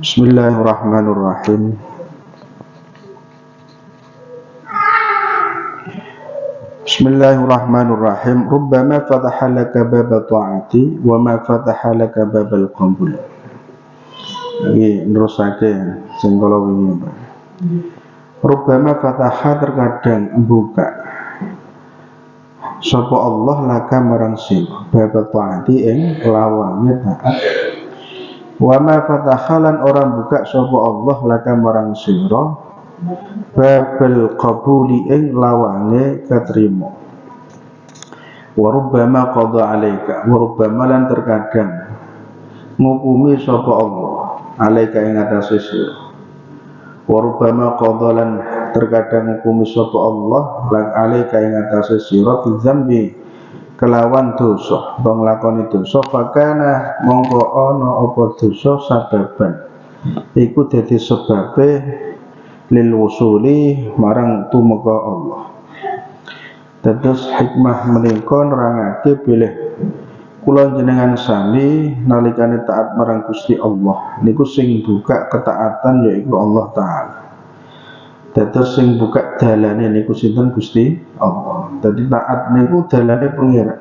Bismillahirrahmanirrahim. Bismillahirrahmanirrahim. Rubbama fataha laka baba ta'ati wa ma fataha laka babal qabul. Iki nerusake sing kala wingi. Rubbama fataha terkadang buka sapa Allah laka marang sira baba ta'ati ing lawane taat. Wa ma fatahalan orang buka sapa Allah laka marang sira babal qabuli ing lawane katrima. Wa rubbama qada alaika wa rubbama lan terkadang ngukumi sapa Allah alaika ing atase sira. Wa rubbama qada lan terkadang ngukumi sapa Allah lan alaika ing atase sira bizambi kelawan dosa, bang lakoni dosa, fakana mongko ana apa dosa sababan iku dadi sebabe lil wusuli marang tumeka Allah. Terus hikmah menika nerangake bilih kula jenengan sami nalikane taat marang Gusti Allah niku sing buka ketaatan yaiku Allah Ta'ala. Terus sing buka dalane niku sinten Gusti Allah. Dadi taat niku dalane pengira.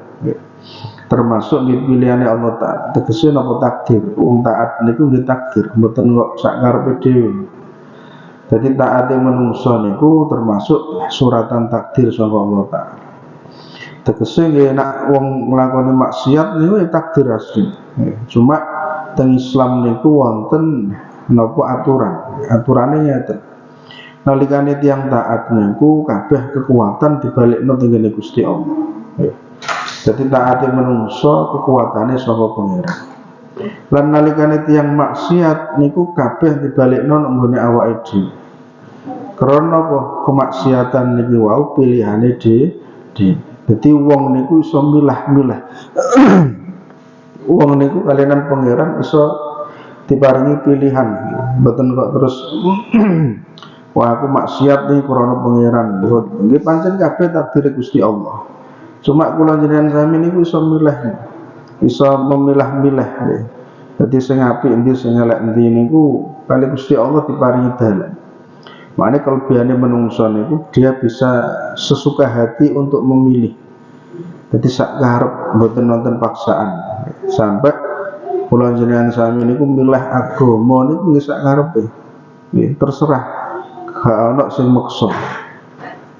Termasuk pilihane Allah Ta'ala. Tegese napa takdir. Wong taat niku nggih takdir, mboten kok sak karepe dhewe. Dadi taate menungso niku termasuk suratan takdir saka Allah Ta'ala. Tegese nggih nek wong nglakoni maksiat niku takdir asli. Cuma teng Islam niku wonten napa aturan. Aturane ngeten. Nalikane tiyang taat niku kabeh kekuatan dibalekno teng Gusti Allah. Jadi taate menungso kekuatane saka pangeran. Lan nalikane tiyang maksiat niku kabeh dibalekno nang nggone awake dhewe. Krana apa kemaksiatan niki wau pilihane dhewe. Dadi wong niku iso milah-milah. Wong niku kaliyan pangeran iso diparingi pilihan. Mboten kok terus wah aku maksiat nih krana pangeran. Nggih pancen kabeh takdir Gusti Allah. Cuma kula jenengan sami niku iso milih. Iso memilah-milah. Dadi sing apik endi sing elek endi niku kali Gusti Allah diparingi dalan. Makane kelebihane menungso niku dia bisa sesuka hati untuk memilih. Jadi sak karep mboten wonten paksaan. Sampai kula jenengan sami niku milah agama niku sak karepe. Nggih, terserah. Gak ana sing maksa.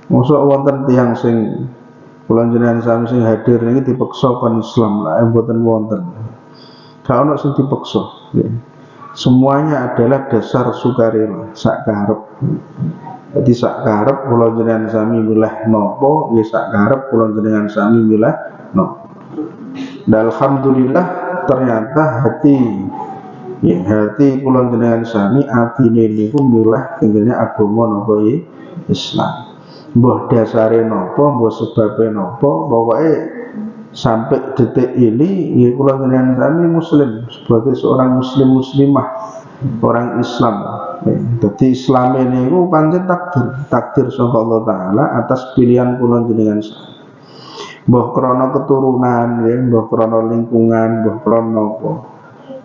Mosok wonten tiyang sing kula jenengan sami sing hadir niki dipaksa kon Islam lah mboten wonten. Gak ana sing dipaksa. Semuanya adalah dasar sukarela sak karep. Jadi sak karep kula jenengan sami milah napa, nggih sak karep kula jenengan sami milah napa. Dan alhamdulillah ternyata hati kula jenengan sami atine niku milah tenggene agama napa Islam. Mbah dasare napa, mbah sebabe napa, pokoke sampai detik ini nggih kula jenengan sami muslim sebagai seorang muslimah, orang Islam. Jadi Islam ini pancen takdir saka Allah Ta'ala atas pilihan kula jenengan sami. Mbah krana keturunan nggih, mbah krana lingkungan, mbah krana apa.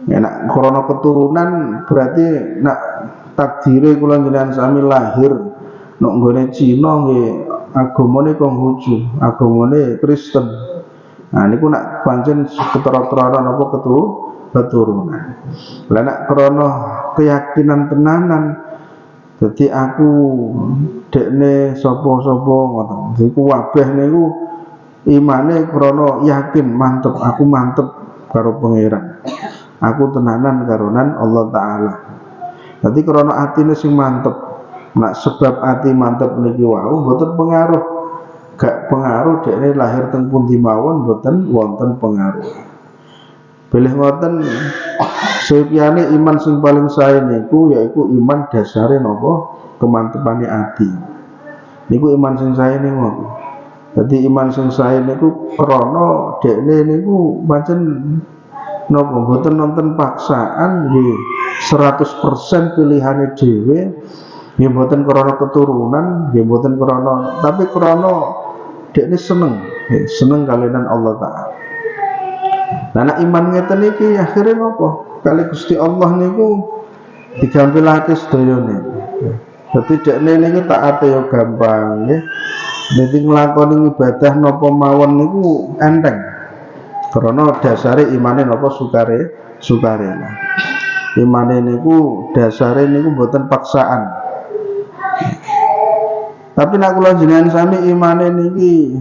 Nek krana keturunan berarti nek takdire kula jenengan sami lahir nek nggone Cina nggih agamane Konghucu, agamane Kristen. Nah niku nek pancen keturunan apa keturunan. Lah nek krana keyakinan tenanan dadi aku dekne sapa-sapa ngoten. Iku kabeh niku imane krana yakin mantep, aku mantep karo pangeran. Aku tenanan karonan Allah Ta'ala. Dadi krana atine sing mantep. Nek sebab ati mantep niki wau mboten pengaruh. Gak pengaruh dekne lahir teng pundi mawon mboten wonten pengaruh. Bilih ngoten sepiyane iman sing paling sae niku yaiku iman dasare napa kemantepane ati. Niku iman sing sae niku. Dadi iman sing sae niku krana dekne niku pancen napa mboten nonton paksaan nggih 100% pilihane dhewe nggih mboten krana keturunan nggih mboten krana tapi krana dekne seneng kalian Allah Ta'ala. Nah iman ngeten iki akhire napa kali Gusti Allah niku digampilake sedayane. Dadi dekne niku taate yo gampang nggih. Dadi nglakoni ibadah napa mawon niku enteng. Karena dasare imane napa sukarela. Imane niku dasare niku mboten paksaan. Tapi nek kula jenengan sami imane niki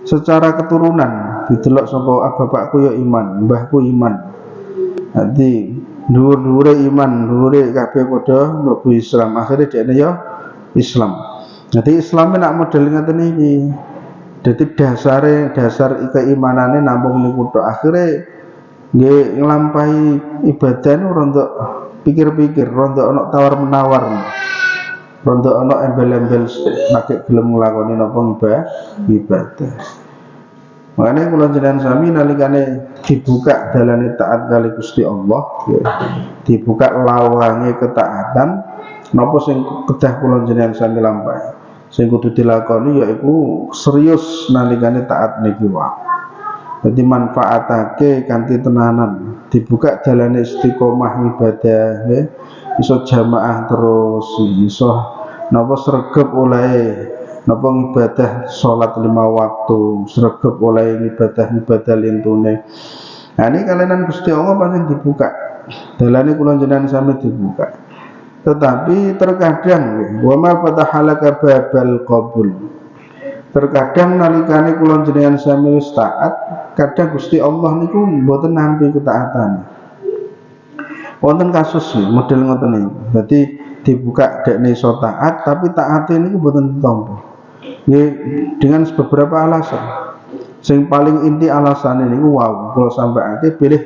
secara keturunan didelok saka bapakku ya iman, mbahku iman. Dadi dhuwur-dhuwure iman, dhuwure kabeh padha mlebu Islam. Akhire dekne ya Islam. Jadi Islam nek model ngoten iki. Dadi dasar keimanane namung niku tok. Akhire nggih nglampahi ibadah niku rontok pikir-pikir, rontok ana tawar-menawar. Rontok ana embel-embel nek gelem nglakoni napa ibadah. Makanya kula jenengan sami nalikane dibuka dalane taat kali Gusti Allah, ya, dibuka lawange ketaatan, napa sing kedah kula jenengan sami lampahi. Sing kudu dilakoni yaiku serius nalikane taat niki wae. Jadi manfaatake kanthi tenanan, dibuka dalane istiqomah ibadah, ya. Iso jamaah terus, iso napa sregep oleh napa ibadah salat 5 waktu, sregep oleh ibadah lintune. Nah ini kalian Gusti Allah pancen dibuka. Dalane kula jenengan sami dibuka. Tetapi terkadang wa ma fatahalaka babal qabul. Terkadang nalikane kula jenengan sami wis taat, kadang Gusti Allah niku mboten nampi ketaatan. Wonten kasus model ngoten niku. Dadi dibuka dekne iso taat tapi taate niku mboten ditampa. Nggih dengan beberapa alasan. Sing paling inti alasane niku wau kula sampaiake pilih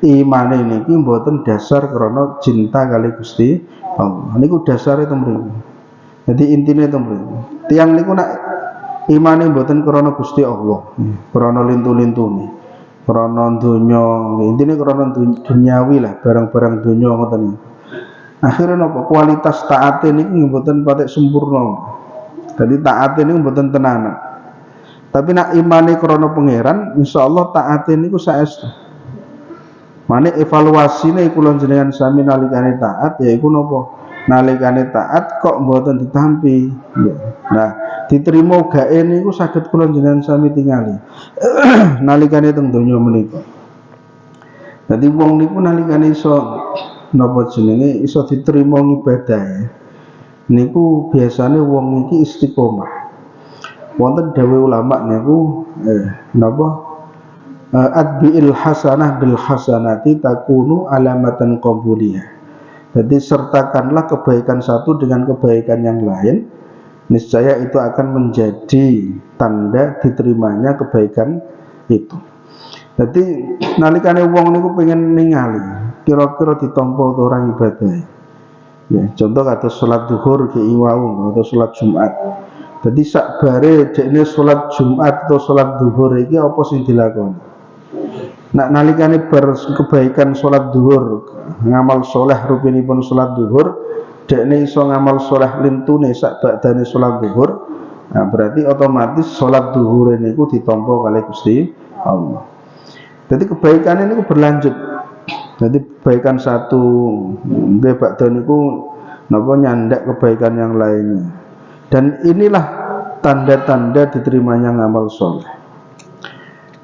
imane niki mboten dasar krana cinta kali Gusti Allah. Niku dasare teng mriku. Jadi intine teng mriku. Tiyang niku nek imane mboten krana Gusti Allah, krana lintu-lintune, krana donya, intine krana duniawi lah, barang-barang donya ngoten niku. Akhire napa kualitas taate niku mboten patek sempurna. Jadi taate niku mboten tenanan. Tapi nek imane krana pangeran, insyaallah taate niku saestu. Mane evaluasine kula jenengan sami nalikane taat yaiku napa? Nalikane taat kok mboten ditampi. Nah, diterima gae niku saged kula jenengan sami tingali. Nalikane teng donya menika. Dadi wong niku nalikane iso napa jenenge iso diterima ibadah. Niku biasane wong iki istiqomah. Wonten dawuh ulama niku napa adbi'il hasanah bil hasanati takunu alamatan qabuliyah. Jadi sertakanlah kebaikan satu dengan kebaikan yang lain, niscaya itu akan menjadi tanda diterimanya kebaikan itu. Jadi nalikane wong niku pengen ningali kira-kira ditampa orang ibadah. Ya, contoh kata salat zuhur ki iwau atau salat Jumat. Jadi sakbare dekne salat Jumat atau salat zuhur iki apa sing dilakoni? Nak nalikane bar kebaikan salat zuhur, ngamal soleh rupinipun salat zuhur, dekne iso ngamal soleh lintune sak badane salat zuhur. Nah, berarti otomatis salat zuhur niku ditampa kali Gusti Allah. Jadi kebaikan ini berlanjut. Jadi kebaikan satu nggih badhe niku napa nyandak kebaikan yang lainnya. Dan inilah tanda-tanda diterimanya ngamal soleh.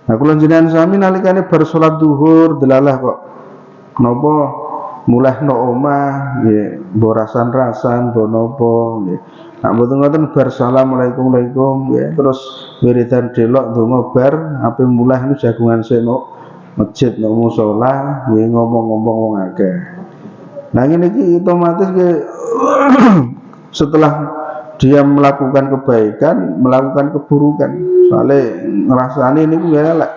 Nah, kula jenengan sami nalikane bar salat zuhur delalah kok napa mulehno omah nggih mbok rasan-rasan mbok napa nggih. Nek mboten ngoten bar asalamualaikum nggih terus wiridan delok ndonga bar ape muleh niku jagungan seno masjid nek musala nggih ngomong-ngomong wong akeh. Nah ngene iki otomatis nggih setelah dia melakukan kebaikan, melakukan keburukan. Soalnya ngerasani ini gue elek.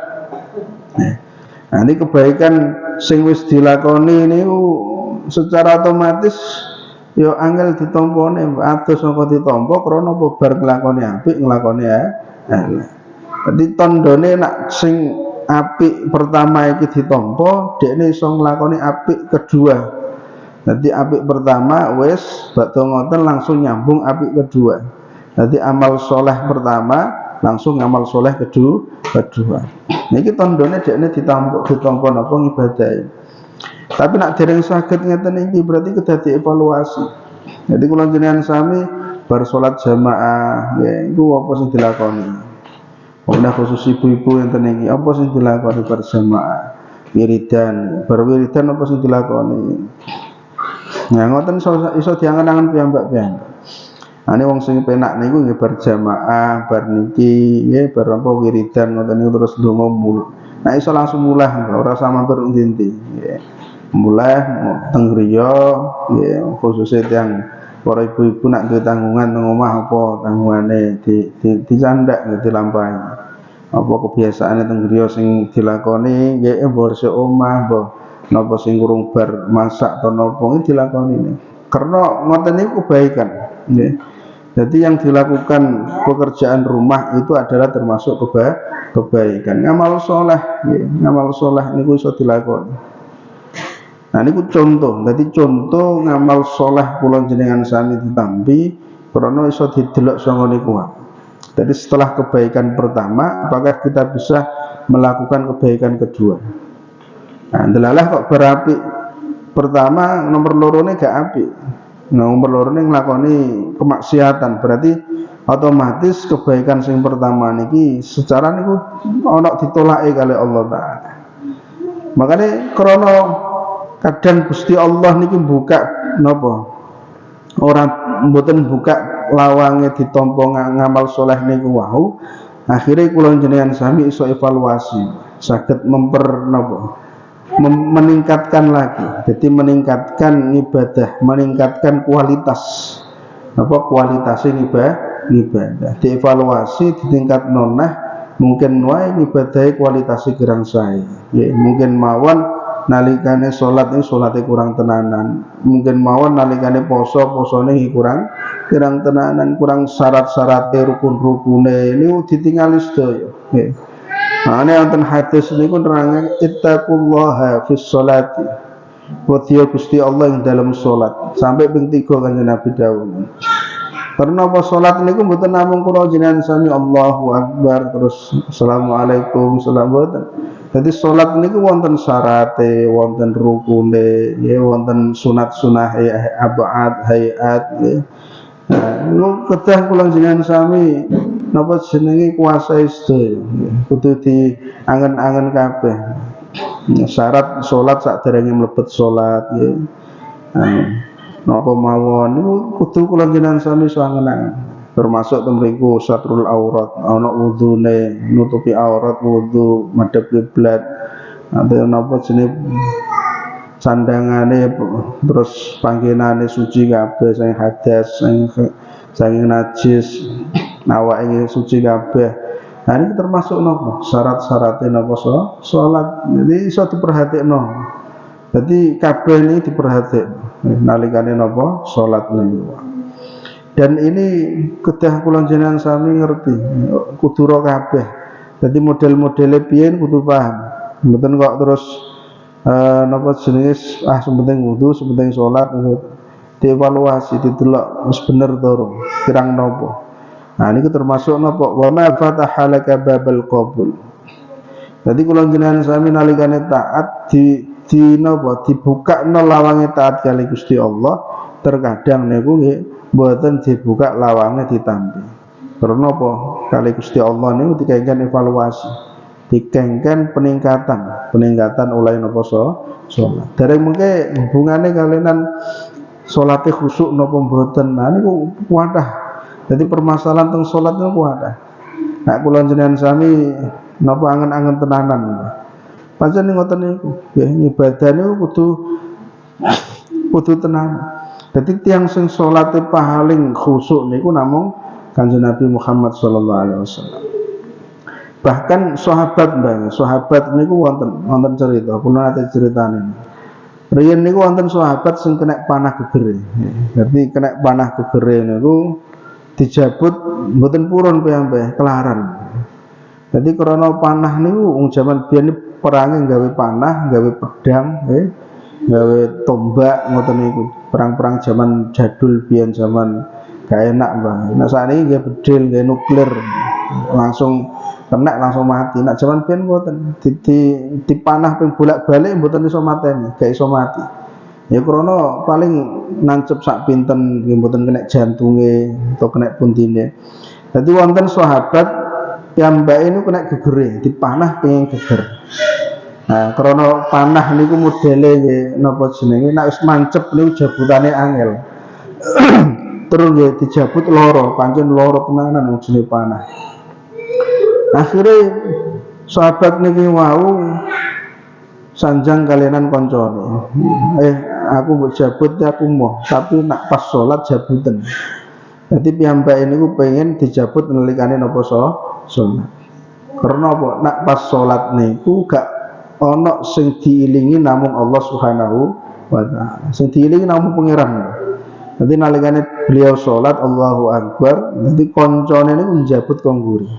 Nah ini kebaikan sing wis dilakoni ini secara otomatis yo angel ditompone, atus saka ditompo krana bar nglakoni apik, nglakoni elek. Jadi tandane nak sing apik pertama iki ditompo, dekne iso nglakoni apik kedua. Nanti apik pertama wis bakto ngoten langsung nyambung apik kedua. Nanti amal soleh pertama langsung amal soleh kedua. Niki tandane dekne ditampa napa ibadah. Tapi nak dereng saged ngeten iki berarti kedah dievaluasi. Jadi kula jenengan sami bar salat jamaah ya iku apa sing dilakoni. Wong khusus ibu-ibu enten iki apa sing dilakoni bar jamaah. Wiridan, bar wiridan apa sing dilakoni. Nah ngoten iso diangen-angen piyambak-piyambak. Ane wong sing penak niku nggih berjamaah, bar niki nggih bar apa wiridan ngoten niku terus ndonga mulu. Nah iso langsung mulai ora sama mampir endi-endi nggih. Mulai teng griya nggih khususe tiyang para ibu-ibu nak duwe tanggungan nang omah apa tanggungane dicandak nggih dilampahi. Apa kebiasaane teng griya sing dilakoni nggih bersih omah mbah napa sing kurung bar masak atau napa dilakoni. Karena ngoten niku kebaikan nggih. Jadi yang dilakukan pekerjaan rumah itu adalah termasuk kebaikan. Ngamal soleh, ya. Ngamal soleh niku iso dilakoni. Nah niku contoh. Jadi contoh ngamal soleh kula jenengan sami ditampi, karena iso didelok sanga niku. Jadi setelah kebaikan pertama, apakah kita bisa melakukan kebaikan kedua? Nah, delalah kok berapi. Pertama nomor lorone gak apik. Nah, nomor lorone nglakoni kemaksiatan, berarti otomatis kebaikan sing pertama niki secara niku ana ditolake kali Allah Taala. Makanya krana kadang Gusti Allah niki buka napa? Ora mboten buka lawange ditampa ngamal soleh niku wau. Akhire kula jenengan sami iso evaluasi, saged meningkatkan lagi. Jadi meningkatkan ibadah, meningkatkan kualitas ibadah. Dievaluasi di tingkat nonah, mungkin wae ibadahe kualitasnya kurang sae. Ya, mungkin mawon nalikane salat ini salate kurang tenanan. Mungkin mawon nalikane posone kurang tenanan, kurang syarat-syarate rukun-rukune niku ditingali sedaya. Ya. Nah, ini wonten hadis niku nerangaken ittaqullaha fis sholati. Wadiya Gusti Allah yang dalam salat. Sampai ping 3 kanjeng Nabi dawuh. Karena apa salat niku mboten namung kula jenengan sami Allahu Akbar terus Assalamualaikum salam mboten. Jadi salat niku wonten syarate, wonten rukune, ya wonten sunat-sunah abad hayat ya. Nah, niku kedah kula jenengan sami napa jenenge kuasai sedaya kudu diangen-angen kabeh. Syarat salat sakderenge mlebet salat ya. Napa mawon niku kudu kula jenengan sami sangenan. Termasuk temriku satrul aurat, ana wudune nutupi aurat wudu madhep kiblat. Nanti napa jenenge sandangane terus panggenane suci kabeh sing hadas sing najis. Awake suci kabeh. Nah ini termasuk nopo syarat-syaratnya nopo salat. Jadi iso diperhatikno. Jadi kabeh ini diperhatikno nalikane nopo salat niku. Dan ini kedah kula jenengan sami ngerti kudu ro kabeh. Jadi model-modele piye kudu paham. Mboten kok terus napa jenenge sepenting wudu, sepenting salat dievaluasi didelok wis bener to kirang nopo. Nah ini termasuk napa wa ma fataha laka babal qabul. Jadi kula jenengan sami nalikane taat di napa dibuka lawange taat kali Gusti Allah, terkadang niku nggih mboten dibuka lawange ditampi. Karena apa? Kali Gusti Allah niku dikengken evaluasi, dikengken peningkatan oleh napa salat. Dereng mengke hubungane kalian salate khusuk napa mboten. Nah niku kuwadah. Jadi permasalahan tentang sholat itu ada. Nah, kula jenengan sami napa angen-angen tenanan. Pancen ngoten niku, nggih ibadah niku kudu tenan. Jadi tiyang sing salate paling khusuk niku namung Kanjeng Nabi Muhammad sallallahu alaihi wasallam. Bahkan sahabat niku wonten cerita, kula nate critane. Riyen niku wonten sahabat sing kena panah gegere. Jadi kena panah gegere niku dijabut mboten purun piyambake kelaran. Jadi krana panah niku wong jaman biyen perange gawe panah, gawe pedang, gawe tombak ngoten niku. Perang-perang zaman jadul biyen zaman gak enak, Mbah. Nah sakniki nggih bedil, nggih nuklir. Langsung kena langsung mati. Nak jaman ben mboten dipanah ping bolak-balik mboten iso mateni, gak iso mati. Ya krana paling nancep sak pinten nggih mboten kena jantunge atau kena puntine. Dadi wonten sahabat piyambake niku kena gegere, dipanah pengen geger. Nah, krana panah niku modele nggih napa jenenge nek wis mancep niku jabutane angel. Terus nggih dijabut loro, pancen loro tenanan wong jenenge panah. Akhirnya sahabat niki wau sanjang kalianan koncone. Aku mbok jabut aku mau, tapi nak pas salat jabutan. Jadi piyambake niku pengen dijabut nalikane napa salat. Karena apa? Nak pas salat niku gak ana sing diilingi namung Allah Subhanahu wa taala. Sing diilingi namung pangeran. Jadi nalikane beliau salat Allahu Akbar, nanti koncone niku njabut kongguri.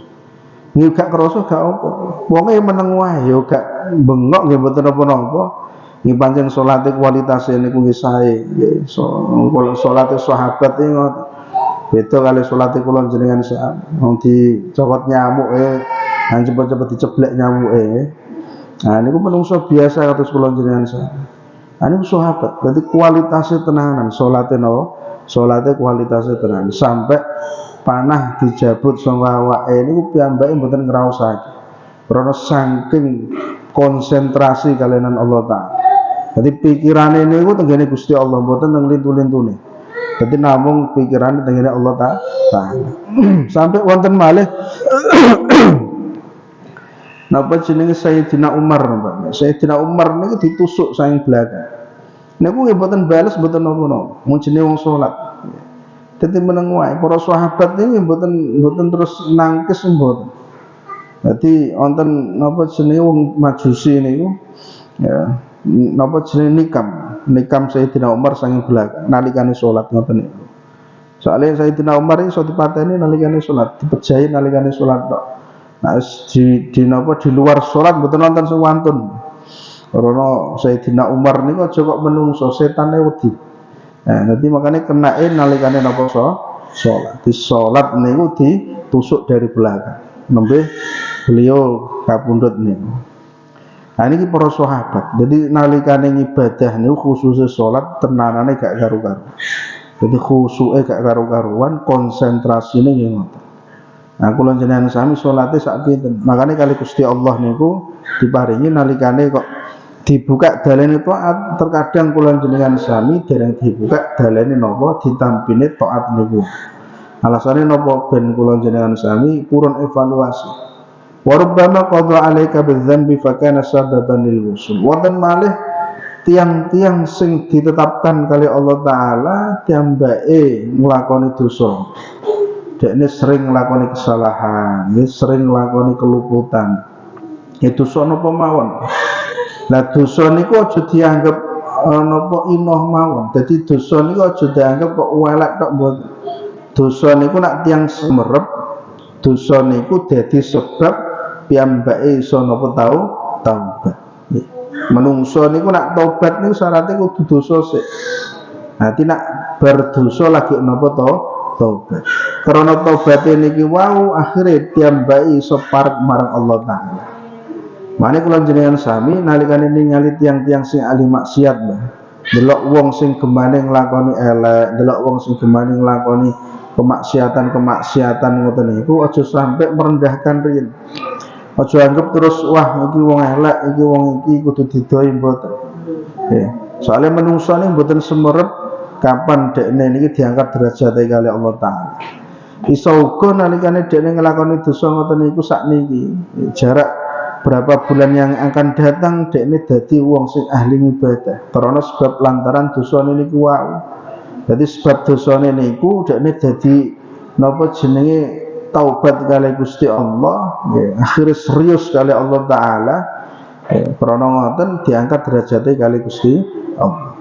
Nggih gak krasa gak apa. Wonge meneng wae ya gak bengok nggih mboten napa-napa. Nggih pancen salate kualitasé niku nggih sae. Nggih kalau salate sahabat iki beda kali salate kula jenengan wong dicokot nyamuke, cepet-cepet diceblek nyamuke. Nah niku menungso biasa kados kula jenengan sae. Niku sahabat. Dadi kualitasé tenanan salate napa? Salate kualitasé tenanan sampai panah dijabut saka awake niku piyambake mboten ngraosake. Karena saking konsentrasi kalian Allah Ta'ala. Jadi pikirane niku tenggene Gusti Allah mboten teng lintu-lintune. Jadi namung pikirane tenggene Allah Ta'ala. Sampai wonten malih napa jenenge Sayyidina Umar, Pak. Sayyidina Umar niku ditusuk saking belakang. Niku nggih mboten bales mboten napa-napa. Mun jenenge wong salat. Dadi meneng wae para sahabat iki mboten terus nangkis mboten. Dadi wonten napa jenenge wong Majusi niku ya napa jenenge nikam Sayyidina Umar saking belakang nalikane salat ngoten niku. Soale Sayyidina Umar iso dipateni nalikane salat, dipejahi nalikane salat tok. Nah di napa di luar salat mboten wonten sing wantun. Karena Sayyidina Umar niku aja kok menungso setane wedi. Nah, nanti makanya kenain nalikane napa salat. Di salat niku ditusuk dari belakang. Nembe beliau kapundhut niku. Nah niki para sahabat. Jadi nalikane ibadah niku khususnya salat tenanane gak karu-karu. Jadi khusuke gak karu-karuan, konsentrasine nggih ngoten. Nah kula jenengan sami salate sak pinten. Makane kali Gusti Allah niku diparingi nalikane kok dibuka dalane taat, terkadang kula jenengan sami dereng dibuka dalane napa ditampine taat niku. Alasane napa ben kula jenengan sami purun evaluasi. Wa rubbama qadha 'alaika bidzambi fa kana sababan lil wusul. Wonten malih tiang-tiang sing ditetapkan kali Allah Ta'ala tiambake nglakoni dosa. Dekne sering nglakoni kesalahan, sering nglakoni keluputan. Itu dosa napa mawon. Lah dosa niku aja dianggap napa inoh mawon. Dadi dosa niku aja dianggap kok welek tok mboten. Dosa niku nak tiyang semerep, dosa niku dadi sebab piyambake iso napa taubat. Menungso niku nak taubat niku syaratnya kudu dosa sik. Nanti nak berdosa lagi napa taubat. Karena taubate niki wau akhire piyambake iso parek marang Allah Ta'ala. Mane kula jenengan sami nalikane ningali tiang-tiang sing ahli maksiat, Mbah. Delok wong sing gemane nglakoni elek, delok wong sing gemane nglakoni kemaksiatan ngoten niku aja sampai merendahkan riyen. Aja anggap terus wah iki wong elek, iki wong iki kudu didoi mboten. Nggih. Soale menungso niku mboten semerep kapan dekne niki diangkat derajate kali Allah Ta'ala. Iso uga nalikane dekne nglakoni dosa ngoten niku sakniki. Jarak berapa bulan yang akan datang dekne dadi wong sing ahli ibadah karena sebab lantaran dosane niku wae. Dadi sebab dosane niku dekne dadi napa jenenge taubat kali Gusti Allah, akhirnya serius kali Allah Ta'ala. Karena ngoten diangkat derajate kali Gusti Allah.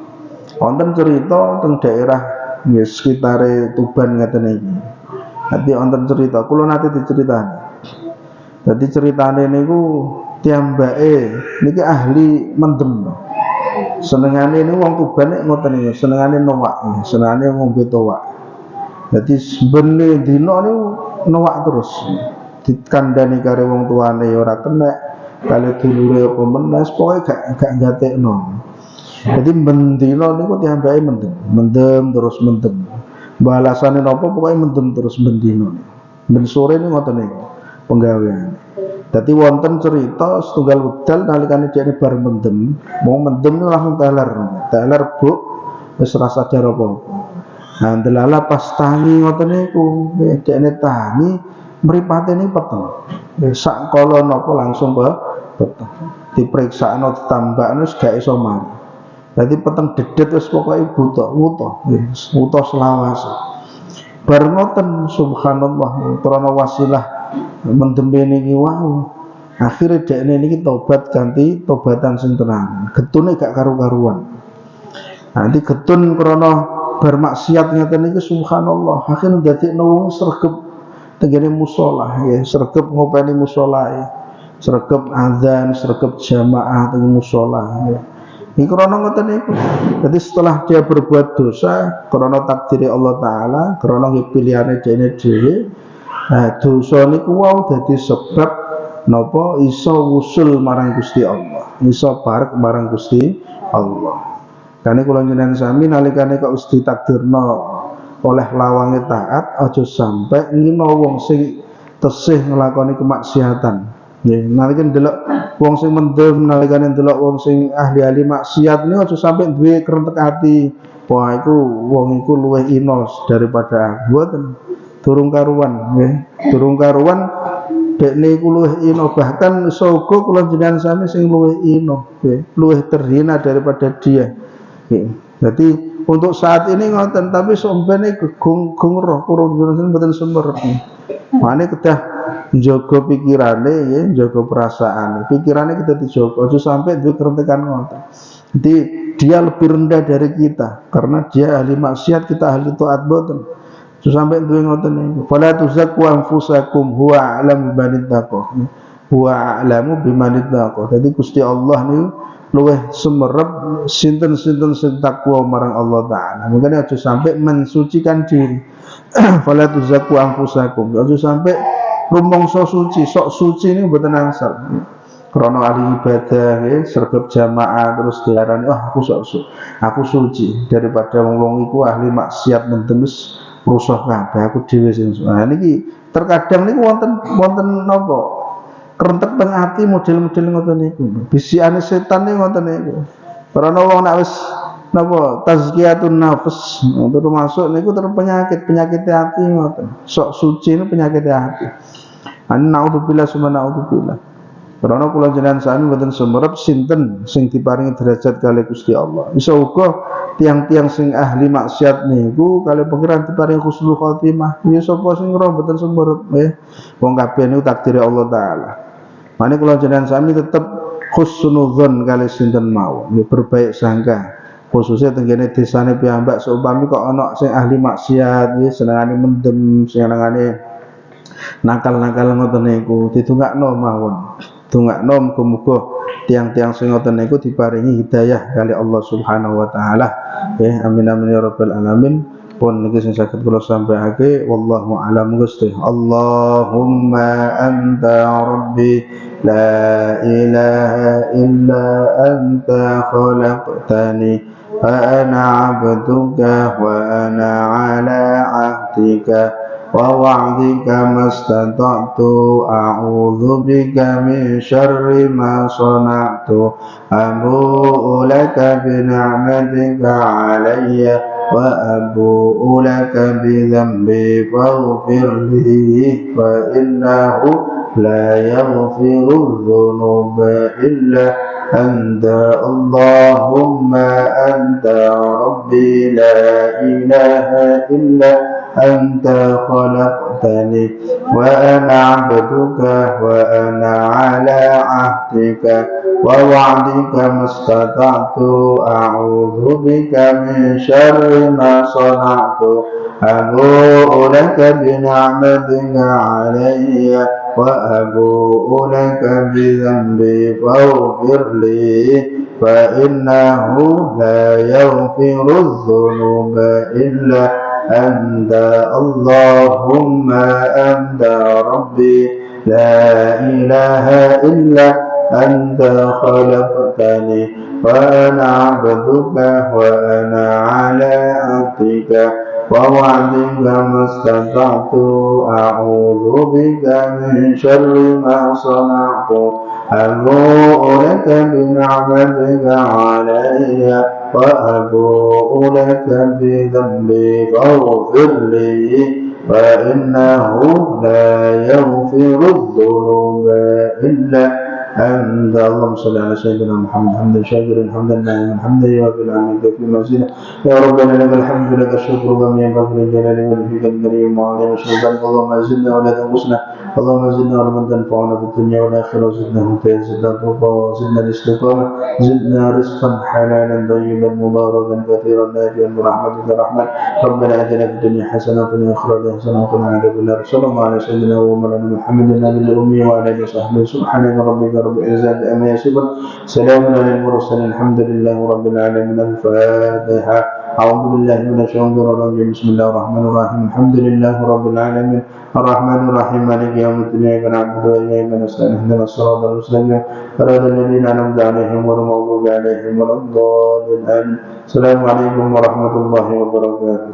Wonten cerita teng daerah nggih sekitare Tuban ngaten iki. Dadi wonten cerita kula nate diceritani. Jadi ceritane niku tiambake niki ahli mendem. Senengane niku wong Tuban nek ngoten niku, senengane nowak, senengane ngombe towak. Jadi sebenarnya dino niku nowak terus. dikandani karo wong tuane ya ora kena, kali dulure apa menes pokoke gak gatekno. Jadi mendino niku tiambake mendem terus mendem. Balasane napa pokoke mendem terus mendino. Ben sore niku ngoten niku penggawean. Dadi wonten cerita setunggal wedal nalikane dhekne bar mendem, mau mendem niku langsung teler buk wis ora sadar apa-apa. Nah, delala pas tangi ngoten niku, dhekne tangi mripate niku peteng. Sak kala napa langsung peteng. Diperiksakno ditambakno wis gak iso mari. Dadi peteng dedet wis pokoke wuta selawase. Bar ngoten subhanallah krana wasilah mendeme niki wau. Akhire dhekne niki tobat ganti tobatan sing tenan. Getune gak karu-karuan. Nanti getun krana bermaksiat ngeten niki subhanallah. Akhire dadekno wong sregep tenggene musala ya, sregep ngopeni musala. Sregep azan, sregep jamaah teng musala ya. Ini karena ngoten niku. Jadi setelah dia berbuat dosa, karena takdiri Allah Taala, karena pilihane dhewe, dosa niku wau dadi sebab napa iso wusul marang Gusti Allah, iso parek marang Gusti Allah. Karena kula jenengan sami nalikane kok wis ditakdirno oleh lawange taat, aja sampai ngino wong sing tesih nglakoni kemaksiatan. Nggih, nalika ndelok wong sing mendem, nalikane ndelok wong sing ahli-ahli maksiat niku aja sampai duwe kerentek ati. Wah, iku wong iku luwih inos daripada mboten. Durung karuan, nggih. Durung karuan dekne iku luwih ino, bahkan sogo kula jenengan sami sing luwih ino, nggih. Luwih terhina daripada dia. Nggih. Jadi untuk saat ini ngoten, tapi sompene gegung roh kurang jenengan mboten sumer. Mane kedah njaga pikirane ya, njaga perasaane. Pikirane kita dijaga aja sampai duwe kerentekan ngoten. Jadi dia lebih rendah dari kita karena dia ahli maksiat, kita ahli taat boten. Aja sampai duwe ngoten niku. Fala tuzakku anfusakum huwa a'lamu bimanittaqah. Huwa a'lamu bimanittaqah. Jadi Gusti Allah niku luwih sumerep sinten-sinten sing takwa marang Allah Taala. Makanya aja sampai mensucikan diri. Fala tuzakku anfusakum. Aja sampai rumangsa suci, sok suci ini mboten angsal. Krana ahli ibadah ya, sregep jamaah terus diarani aku suci daripada wong iku ahli maksiat mentemis rusuh kabeh aku dhewe sing. Nah niki terkadang niku wonten napa? Kerentek teng ati model-model ngoten niku. Bisikane setan niku ngoten niku. Krana wong nek wis napa tazkiyatun nafs termasuk niku penyakit hati ngoten. Sok suci niku penyakit hati. Naudzubillah summa naudzubillah. Karena kula jenengan sami mboten sumerep sinten sing diparingi derajat kali Gusti Allah. Iso uga tiang-tiang sing ahli maksiat niku kali pangeran diparingi husnul khotimah. Ya sapa sing ora mboten sumerep nggih. Wong kabeh niku takdir Allah Taala. Mane kula jenengan sami tetep husnudzon kali sinten mawon, berbaik sangka. Khususnya tenggene desane piyambak seumpami kok ana sing ahli maksiat ya senengane mendem, senengane nakal-nakal ngoten niku didongakno mawon. Dongakno muga-muga tiang-tiang sing ngoten niku diparingi hidayah kali Allah Subhanahu wa taala. Amin amin ya rabbal alamin. Pun niki sing saged kula sampaiake wallahu a'lam Gusti. Allahumma anta rabbi la ilaha illa anta khalaqtani wa ana 'abduka wa ana 'ala 'ahdika wa wa'dika mastata'tu a'udzu bika min syarri ma sana'tu abu'u laka bi ni'matika 'alayya wa abu'u laka bi dhanbi faghfir li fa innahu la yaghfiru dhunuba illa anta Allahumma anta rabbi la ilaha illa أنت خلقتني وأنا عبدك وأنا على عهدك ووعدك ما استطعت أعوذ بك من شر ما صنعت أبوء لك بنعمتك علي وأبوء لك بذنبي فاغفر لي فإنه لا يغفر الذنوب إلا أنت اللهم أنت ربي لا إله إلا أنت خلقتني وأنا عبدك وأنا على عهدك ووعدك ما استطعت أعوذ بك من شر ما صنعت أبوء لك بنعمتك علي وأبوء لك بذنبي فاغفر لي فإنه لا يغفر الذنوب إلا أنت. اللهم صل على سيدنا محمد حمدا شاكرا حمدا ناعما حمدا يوافي العالمين كثير مزيدا. يا ربنا لك الحمد لك الشكر ومن ينبغي للجلال وجهك الكريم وعلينا شهدا. اللهم زدنا ولا تنقصنا، اللهم زدنا علما تنفعنا في الدنيا والآخرة، وزدنا هدى، زدنا توفى، وزدنا الاستقامة، زدنا رزقا حلالا طيبا مباركا كثيرا نافعا برحمتك الرحمن. ربنا آتنا في الدنيا حسنة وفي الآخرة حسنة وقنا عذاب النار. صلى الله على سيدنا ومولانا محمد النبي الأمي وعلى آله وصحبه. سبحانك ربك رب العزة عما يصفون، سلام على المرسلين، الحمد لله رب العالمين. الفاتحة. أعوذ بالله من الشيطان الرجيم. بسم الله الرحمن الرحيم. الحمد لله رب العالمين الرحمن الرحيم مالك يوم الدين. إياك نعبد وإياك نستعين اهدنا الصراط المستقيم صراط الذين أنعمت عليهم غير المغضوب عليهم ولا الضالين. السلام عليكم ورحمة الله وبركاته.